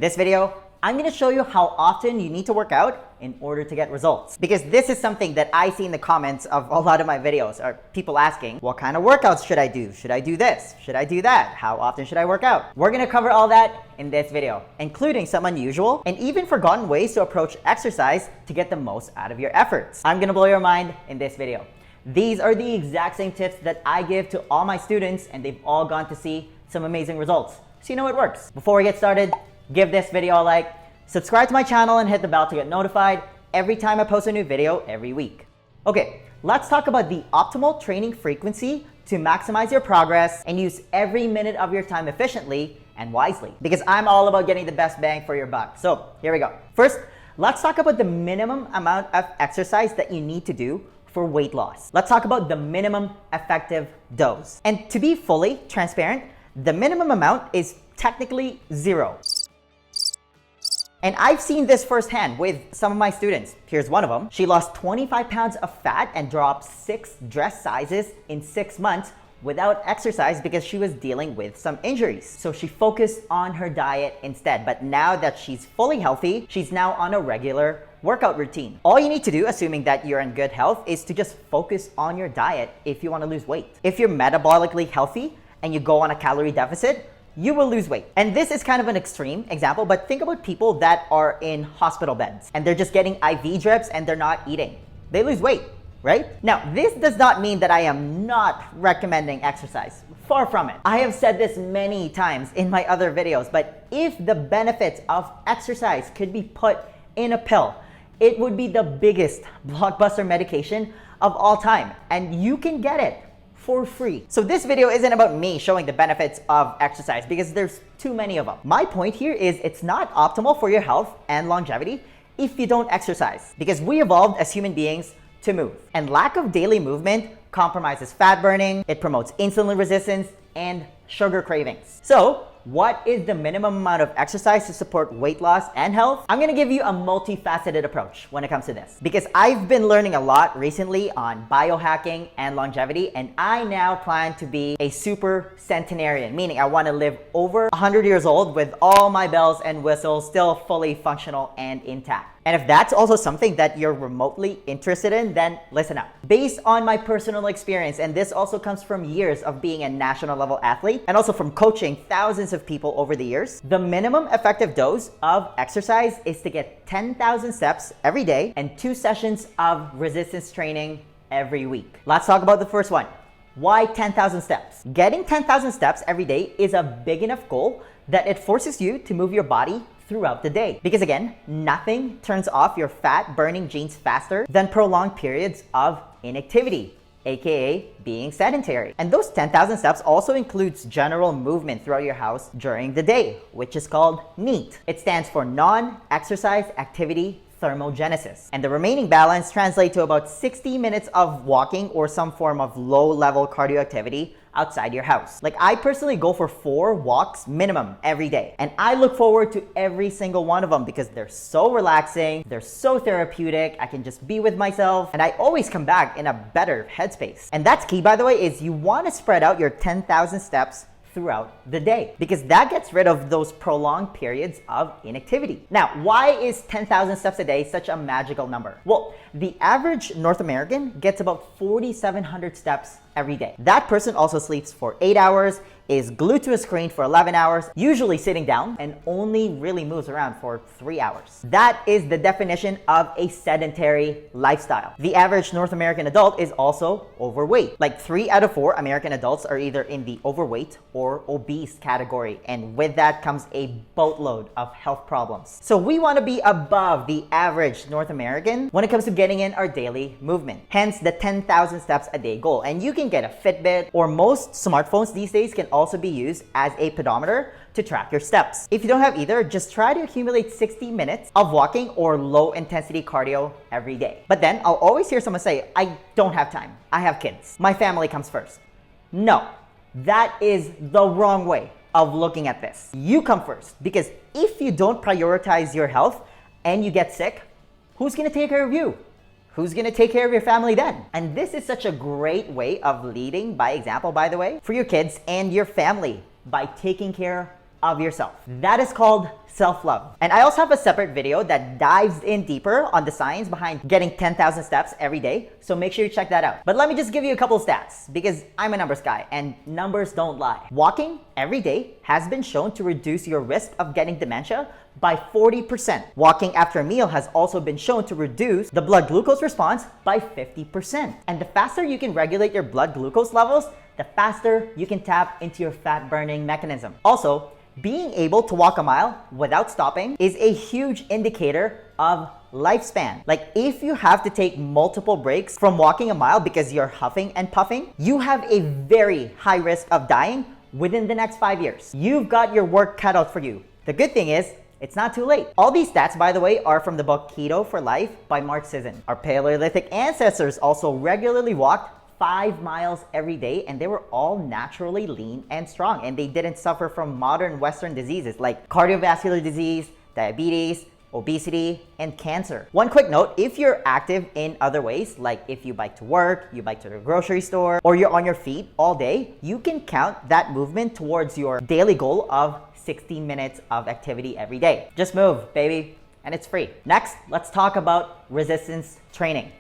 this video, I'm going to show you how often you need to work out in order to get results. Because this is something that I see in the comments of a lot of my videos, are people asking, what kind of workouts should I do? Should I do this? Should I do that? How often should I work out? We're going to cover all that in this video, including some unusual and even forgotten ways to approach exercise to get the most out of your efforts. I'm going to blow your mind in this video. These are the exact same tips that I give to all my students, and they've all gone to see some amazing results. So you know it works. Before we get started, give this video a like, subscribe to my channel, and hit the bell to get notified every time I post a new video every week. Okay, let's talk about the optimal training frequency to maximize your progress and use every minute of your time efficiently and wisely. Because I'm all about getting the best bang for your buck. So here we go. First, let's talk about the minimum amount of exercise that you need to do for weight loss. Let's talk about the minimum effective dose. And to be fully transparent, the minimum amount is technically 0. And I've seen this firsthand with some of my students. Here's one of them. She lost 25 pounds of fat and dropped 6 dress sizes in 6 months without exercise because she was dealing with some injuries. So she focused on her diet instead. But now that she's fully healthy, she's now on a regular workout routine. All you need to do, assuming that you're in good health, is to just focus on your diet if you want to lose weight. If you're metabolically healthy and you go on a calorie deficit, you will lose weight. And this is kind of an extreme example, but think about people that are in hospital beds and they're just getting IV drips and they're not eating. They lose weight, right? Now, this does not mean that I am not recommending exercise. Far from it. I have said this many times in my other videos, but if the benefits of exercise could be put in a pill, it would be the biggest blockbuster medication of all time, and you can get it for free. So this video isn't about me showing the benefits of exercise because there's too many of them. My point here is it's not optimal for your health and longevity if you don't exercise, because we evolved as human beings to move. And lack of daily movement compromises fat burning, it promotes insulin resistance and sugar cravings. So what is the minimum amount of exercise to support weight loss and health? I'm gonna give you a multifaceted approach when it comes to this, because I've been learning a lot recently on biohacking and longevity, and I now plan to be a super centenarian, meaning I wanna live over 100 years old with all my bells and whistles still fully functional and intact. And if that's also something that you're remotely interested in, then listen up. Based on my personal experience, and this also comes from years of being a national level athlete and also from coaching thousands of people over the years, the minimum effective dose of exercise is to get 10,000 steps every day and 2 sessions of resistance training every week. Let's talk about the first one. Why 10,000 steps? Getting 10,000 steps every day is a big enough goal that it forces you to move your body throughout the day. Because again, nothing turns off your fat burning genes faster than prolonged periods of inactivity, aka being sedentary. And those 10,000 steps also includes general movement throughout your house during the day, which is called NEAT. It stands for non-exercise activity thermogenesis. And the remaining balance translates to about 60 minutes of walking or some form of low-level cardio activity outside your house. Like, I personally go for 4 walks minimum every day, and I look forward to every single one of them because they're so relaxing, they're so therapeutic, I can just be with myself, and I always come back in a better headspace. And that's key, by the way, is you want to spread out your 10,000 steps throughout the day, because that gets rid of those prolonged periods of inactivity. Now, why is 10,000 steps a day such a magical number? Well, the average North American gets about 4,700 steps every day. That person also sleeps for 8 hours, is glued to a screen for 11 hours, usually sitting down, and only really moves around for 3 hours. That is the definition of a sedentary lifestyle. The average North American adult is also overweight. Like 3 out of 4 American adults are either in the overweight or obese category, and with that comes a boatload of health problems. So we want to be above the average North American when it comes to getting in our daily movement. Hence the 10,000 steps a day goal. And you can get a Fitbit, or most smartphones these days can also be used as a pedometer to track your steps. If you don't have either, just try to accumulate 60 minutes of walking or low intensity cardio every day. But then I'll always hear someone say, I don't have time, I have kids, my family comes first. No, that is the wrong way of looking at this. You come first, because if you don't prioritize your health and you get sick, who's gonna take care of you? Who's gonna take care of your family then? And this is such a great way of leading by example, by the way, for your kids and your family by taking care of yourself. That is called self-love. And I also have a separate video that dives in deeper on the science behind getting 10,000 steps every day, so make sure you check that out. But let me just give you a couple stats, because I'm a numbers guy and numbers don't lie. Walking every day has been shown to reduce your risk of getting dementia by 40%. Walking after a meal has also been shown to reduce the blood glucose response by 50%. And the faster you can regulate your blood glucose levels, the faster you can tap into your fat burning mechanism. Also, being able to walk a mile without stopping is a huge indicator of lifespan. Like, if you have to take multiple breaks from walking a mile because you're huffing and puffing, you have a very high risk of dying within the next 5 years. You've got your work cut out for you. The good thing is, it's not too late. All these stats, by the way, are from the book Keto for Life by Mark Sisson. Our Paleolithic ancestors also regularly walked 5 miles every day, and they were all naturally lean and strong, and they didn't suffer from modern Western diseases like cardiovascular disease, diabetes, obesity, and cancer. One quick note, if you're active in other ways, like if you bike to work, you bike to the grocery store, or you're on your feet all day, you can count that movement towards your daily goal of 60 minutes of activity every day. Just move, baby, and it's free. Next, let's talk about resistance training.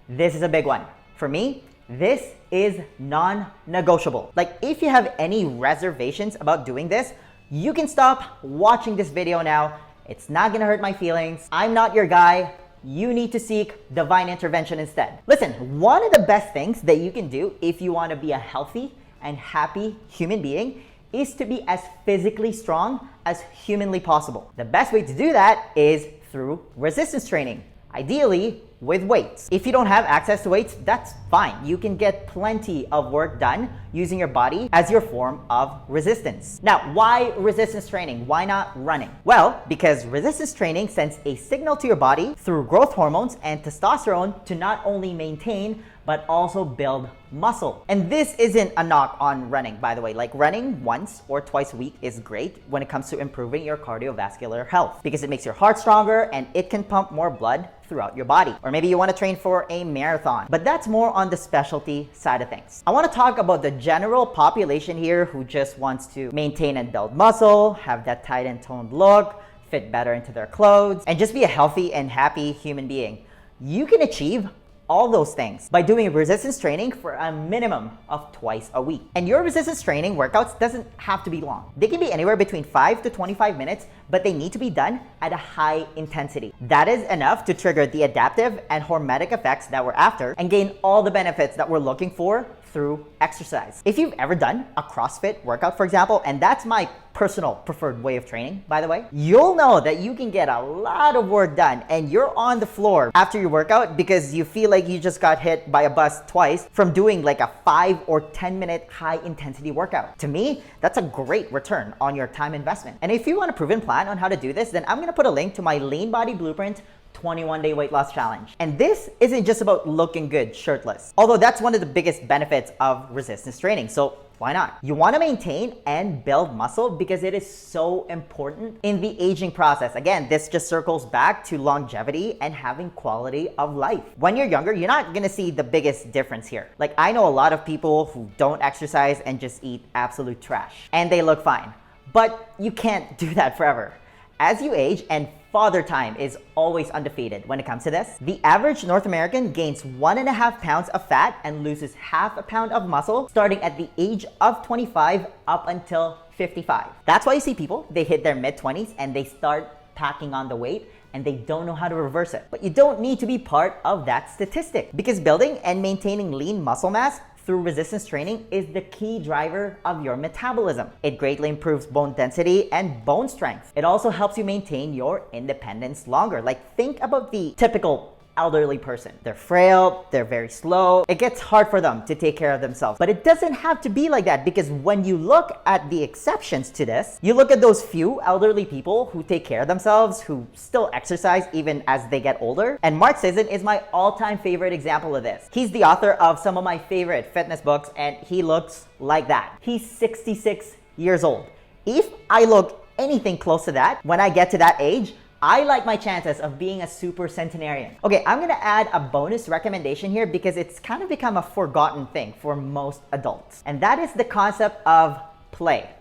This is a big one. For me, this is non-negotiable. Like, if you have any reservations about doing this, you can stop watching this video now. It's not gonna hurt my feelings. I'm not your guy. You need to seek divine intervention instead. Listen, one of the best things that you can do if you wanna be a healthy and happy human being is to be as physically strong as humanly possible. The best way to do that is through resistance training, ideally with weights. If you don't have access to weights, that's fine. You can get plenty of work done using your body as your form of resistance. Now, why resistance training? Why not running? Well, because resistance training sends a signal to your body through growth hormones and testosterone to not only maintain, but also build muscle. And this isn't a knock on running, by the way. Like, running once or twice a week is great when it comes to improving your cardiovascular health, because it makes your heart stronger and it can pump more blood throughout your body. Or maybe you want to train for a marathon, but that's more on the specialty side of things. I want to talk about the general population here who just wants to maintain and build muscle, have that tight and toned look, fit better into their clothes, and just be a healthy and happy human being. You can achieve all those things by doing resistance training for a minimum of twice a week. And your resistance training workouts doesn't have to be long. They can be anywhere between 5 to 25 minutes, but they need to be done at a high intensity. That is enough to trigger the adaptive and hormetic effects that we're after and gain all the benefits that we're looking for through exercise. If you've ever done a CrossFit workout, for example, and that's my personal preferred way of training, by the way, you'll know that you can get a lot of work done and you're on the floor after your workout because you feel like you just got hit by a bus twice from doing like a 5 or 10 minute high intensity workout. To me, that's a great return on your time investment. And if you want a proven plan on how to do this, then I'm gonna put a link to my Lean Body Blueprint 21-day weight loss challenge. And this isn't just about looking good shirtless, although that's one of the biggest benefits of resistance training. So why not? You want to maintain and build muscle because it is so important in the aging process. Again, this just circles back to longevity and having quality of life. When you're younger, you're not gonna see the biggest difference here. Like, I know a lot of people who don't exercise and just eat absolute trash and they look fine, but you can't do that forever. As you age, and Father Time is always undefeated when it comes to this, the average North American gains 1.5 pounds of fat and loses 0.5 pound of muscle starting at the age of 25 up until 55. That's why you see people, they hit their mid-20s and they start packing on the weight and they don't know how to reverse it. But you don't need to be part of that statistic because building and maintaining lean muscle mass through resistance training is the key driver of your metabolism. It greatly improves bone density and bone strength. It also helps you maintain your independence longer. Like, think about the typical elderly person. They're frail, they're very slow. It gets hard for them to take care of themselves. But it doesn't have to be like that because when you look at the exceptions to this, you look at those few elderly people who take care of themselves, who still exercise even as they get older. And Mark Sisson is my all-time favorite example of this. He's the author of some of my favorite fitness books and he looks like that. He's 66 years old. If I look anything close to that, when I get to that age, I like my chances of being a super centenarian. Okay, I'm gonna add a bonus recommendation here because it's kind of become a forgotten thing for most adults. And that is the concept of play.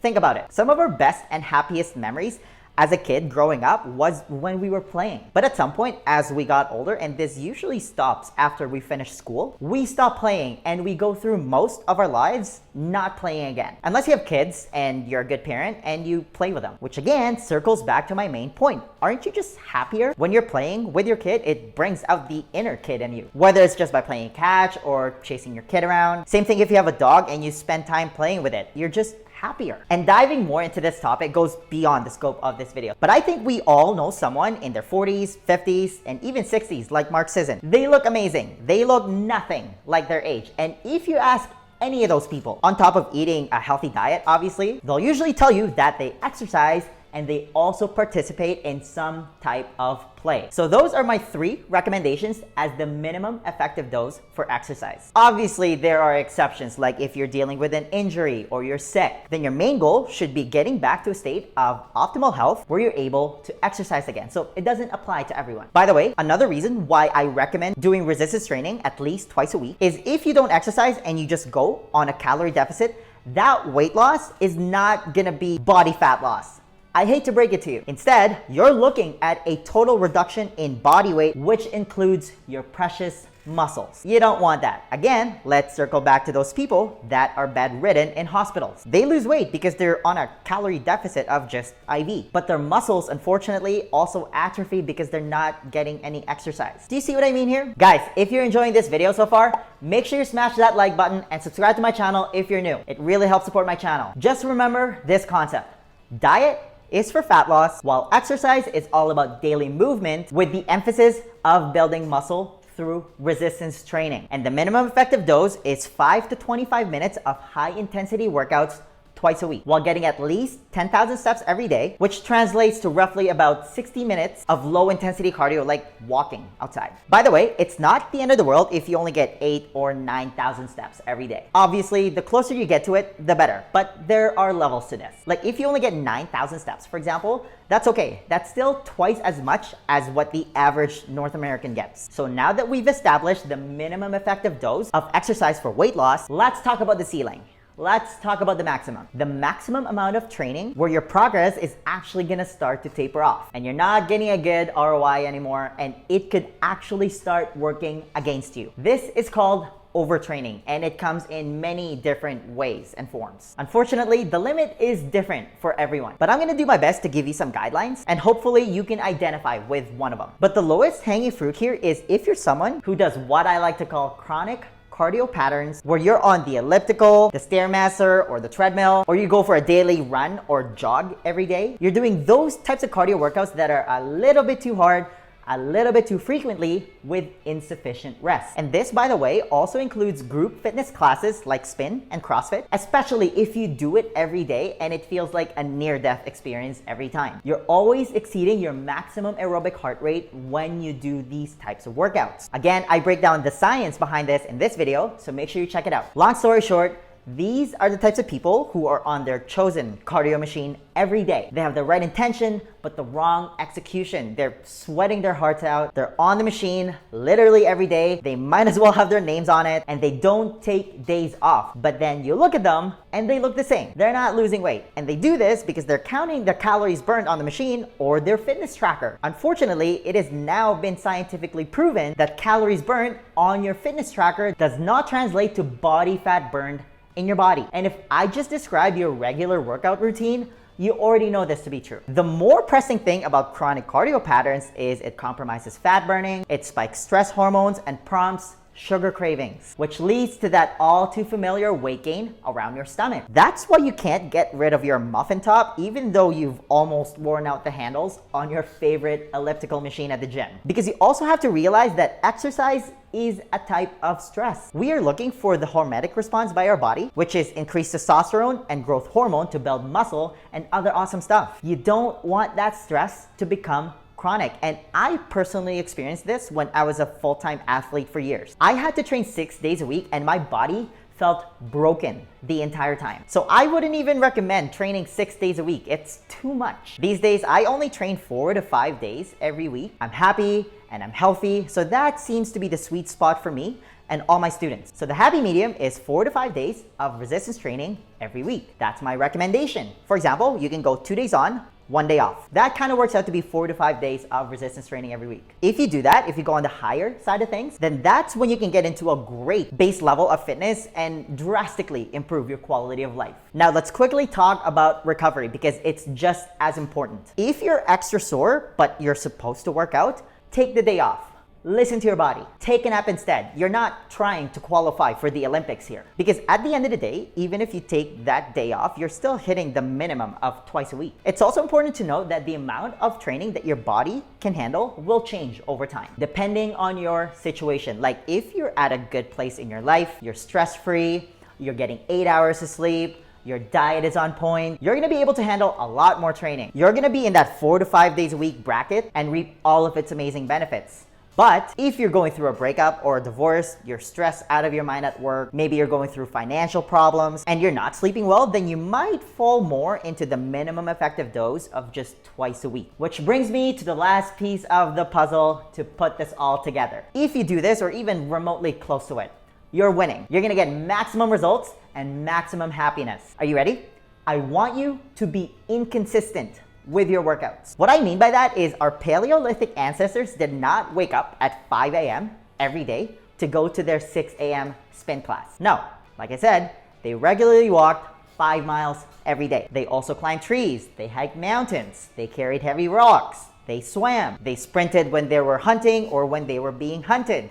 Think about it. Some of our best and happiest memories as a kid growing up was when we were playing. But at some point, as we got older, and this usually stops after we finish school, we stop playing and we go through most of our lives not playing again. Unless you have kids and you're a good parent and you play with them, which again circles back to my main point. Aren't you just happier when you're playing with your kid? It brings out the inner kid in you, whether it's just by playing catch or chasing your kid around. Same thing if you have a dog and you spend time playing with it. You're just happier. And diving more into this topic goes beyond the scope of this video. But I think we all know someone in their 40s, 50s, and even 60s like Mark Sisson. They look amazing. They look nothing like their age. And if you ask any of those people, on top of eating a healthy diet, obviously, they'll usually tell you that they exercise and they also participate in some type of play. So those are my 3 recommendations as the minimum effective dose for exercise. Obviously, there are exceptions, like if you're dealing with an injury or you're sick, then your main goal should be getting back to a state of optimal health where you're able to exercise again. So it doesn't apply to everyone. By the way, another reason why I recommend doing resistance training at least twice a week is if you don't exercise and you just go on a calorie deficit, that weight loss is not gonna be body fat loss. I hate to break it to you. Instead, you're looking at a total reduction in body weight, which includes your precious muscles. You don't want that. Again, let's circle back to those people that are bedridden in hospitals. They lose weight because they're on a calorie deficit of just IV, but their muscles unfortunately also atrophy because they're not getting any exercise. Do you see what I mean here? Guys, if you're enjoying this video so far, make sure you smash that like button and subscribe to my channel if you're new. It really helps support my channel. Just remember this concept. Diet is for fat loss, while exercise is all about daily movement with the emphasis of building muscle through resistance training. And the minimum effective dose is 5 to 25 minutes of high intensity workouts twice a week, while getting at least 10,000 steps every day, which translates to roughly about 60 minutes of low intensity cardio like walking outside. By the way, it's not the end of the world if you only get 8 or 9,000 steps every day. Obviously, the closer you get to it, the better, but there are levels to this. Like if you only get 9,000 steps, for example, that's okay. That's still twice as much as what the average North American gets. So now that we've established the minimum effective dose of exercise for weight loss, let's talk about the ceiling. Let's talk about the maximum. The maximum amount of training where your progress is actually gonna start to taper off and you're not getting a good ROI anymore and it could actually start working against you. This is called overtraining and it comes in many different ways and forms. Unfortunately, the limit is different for everyone, but I'm gonna do my best to give you some guidelines and hopefully you can identify with one of them. But the lowest hanging fruit here is if you're someone who does what I like to call chronic cardio patterns where you're on the elliptical, the Stairmaster, or the treadmill, or you go for a daily run or jog every day. You're doing those types of cardio workouts that are a little bit too hard, a little bit too frequently with insufficient rest. And this, by the way, also includes group fitness classes like spin and CrossFit, especially if you do it every day and it feels like a near-death experience every time. You're always exceeding your maximum aerobic heart rate when you do these types of workouts. Again, I break down the science behind this in this video, so make sure you check it out. Long story short, these are the types of people who are on their chosen cardio machine every day. They have the right intention, but the wrong execution. They're sweating their hearts out. They're on the machine literally every day. They might as well have their names on it and they don't take days off. But then you look at them and they look the same. They're not losing weight. And they do this because they're counting the calories burned on the machine or their fitness tracker. Unfortunately, it has now been scientifically proven that calories burned on your fitness tracker does not translate to body fat burned in your body. And if I just describe your regular workout routine, you already know this to be true. The more pressing thing about chronic cardio patterns is it compromises fat burning, it spikes stress hormones, and prompts sugar cravings, which leads to that all too familiar weight gain around your stomach. That's why you can't get rid of your muffin top even though you've almost worn out the handles on your favorite elliptical machine at the gym. Because you also have to realize that exercise is a type of stress. We are looking for the hormetic response by our body, which is increased testosterone and growth hormone to build muscle and other awesome stuff. You don't want that stress to become chronic. And I personally experienced this when I was a full-time athlete for years. I had to train 6 days a week and my body felt broken the entire time. So I wouldn't even recommend training 6 days a week. It's too much. These days, I only train 4 to 5 days every week. I'm happy and I'm healthy. So that seems to be the sweet spot for me and all my students. So the happy medium is 4 to 5 days of resistance training every week. That's my recommendation. For example, you can go 2 days on, 1 day off. That kind of works out to be 4 to 5 days of resistance training every week. If you do that, if you go on the higher side of things, then that's when you can get into a great base level of fitness and drastically improve your quality of life. Now let's quickly talk about recovery because it's just as important. If you're extra sore, but you're supposed to work out, take the day off. Listen to your body. Take a nap instead. You're not trying to qualify for the Olympics here. Because at the end of the day, even if you take that day off, you're still hitting the minimum of twice a week. It's also important to note that the amount of training that your body can handle will change over time, depending on your situation. Like if you're at a good place in your life, you're stress-free, you're getting 8 hours of sleep, your diet is on point, you're gonna be able to handle a lot more training. You're gonna be in that 4 to 5 days a week bracket and reap all of its amazing benefits. But if you're going through a breakup or a divorce, you're stressed out of your mind at work, maybe you're going through financial problems, and you're not sleeping well, then you might fall more into the minimum effective dose of just twice a week. Which brings me to the last piece of the puzzle to put this all together. If you do this, or even remotely close to it, you're winning. You're gonna get maximum results and maximum happiness. Are you ready? I want you to be inconsistent with your workouts. What I mean by that is our Paleolithic ancestors did not wake up at 5 a.m. every day to go to their 6 a.m. spin class. No, like I said, they regularly walked 5 miles every day. They also climbed trees, they hiked mountains, they carried heavy rocks, they swam, they sprinted when they were hunting or when they were being hunted.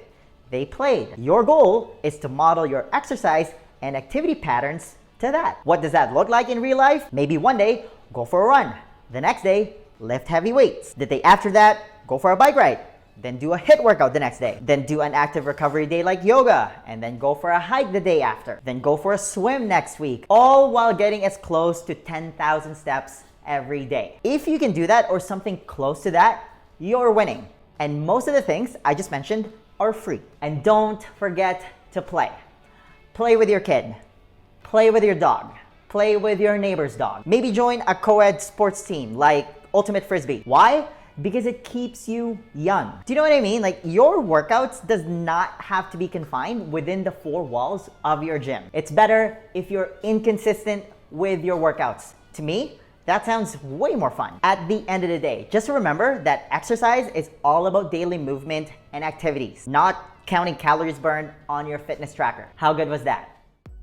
They played. Your goal is to model your exercise and activity patterns to that. What does that look like in real life? Maybe one day, go for a run. The next day, lift heavy weights. The day after that, go for a bike ride. Then do a HIIT workout the next day. Then do an active recovery day like yoga. And then go for a hike the day after. Then go for a swim next week. All while getting as close to 10,000 steps every day. If you can do that or something close to that, you're winning. And most of the things I just mentioned are free. And don't forget to play. Play with your kid. Play with your dog. Play with your neighbor's dog. Maybe join a co-ed sports team like Ultimate Frisbee. Why? Because it keeps you young. Do you know what I mean? Like your workouts does not have to be confined within the 4 walls of your gym. It's better if you're inconsistent with your workouts. To me, that sounds way more fun. At the end of the day, just remember that exercise is all about daily movement and activities, not counting calories burned on your fitness tracker. How good was that?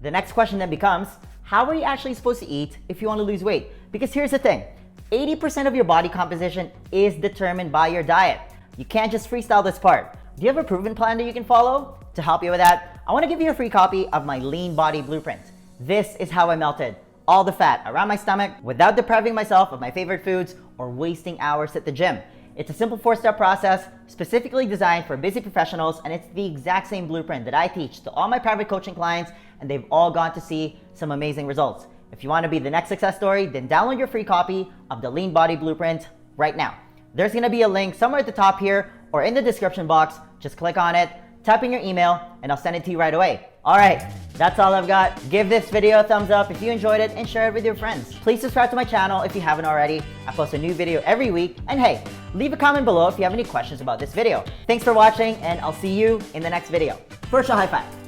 The next question then becomes, how are you actually supposed to eat if you want to lose weight? Because here's the thing, 80% of your body composition is determined by your diet. You can't just freestyle this part. Do you have a proven plan that you can follow? To help you with that, I want to give you a free copy of my Lean Body Blueprint. This is how I melted all the fat around my stomach without depriving myself of my favorite foods or wasting hours at the gym. It's a simple 4-step process specifically designed for busy professionals, and it's the exact same blueprint that I teach to all my private coaching clients, and they've all gone to see some amazing results. If you want to be the next success story, then download your free copy of the Lean Body Blueprint right now. There's going to be a link somewhere at the top here or in the description box. Just click on it, type in your email, and I'll send it to you right away. All right, that's all I've got. Give this video a thumbs up if you enjoyed it and share it with your friends. Please subscribe to my channel if you haven't already. I post a new video every week. And hey, leave a comment below if you have any questions about this video. Thanks for watching, and I'll see you in the next video. First, a high five.